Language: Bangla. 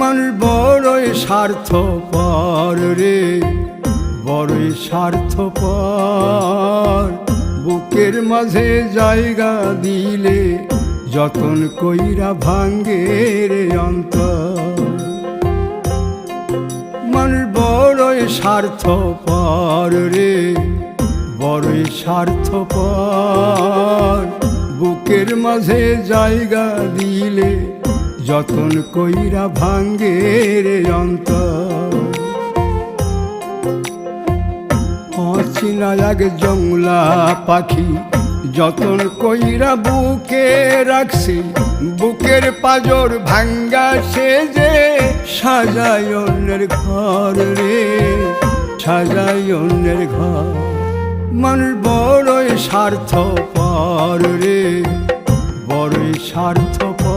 মানুষ বড়ই স্বার্থপর রে, বড়ই স্বার্থপর। বুকের মাঝে জায়গা দিলে যতন কইরা ভাঙ্গে রে অন্তর। মানুষ বড়ই স্বার্থপর রে, বড়ই স্বার্থপর। বুকের মাঝে জায়গা দিলে যতন কইরা ভাঙ্গে রে অন্তর। অচিনা এক জংলা পাখি যতন কইরা বুকে রাখছি, বুকের পাজর ভাঙ্গা সে যে সাজায় অন্যের ঘর রে, সাজায় অন্যের ঘর। মানুষ বড়ই স্বার্থপর রে, বড়ই স্বার্থপর।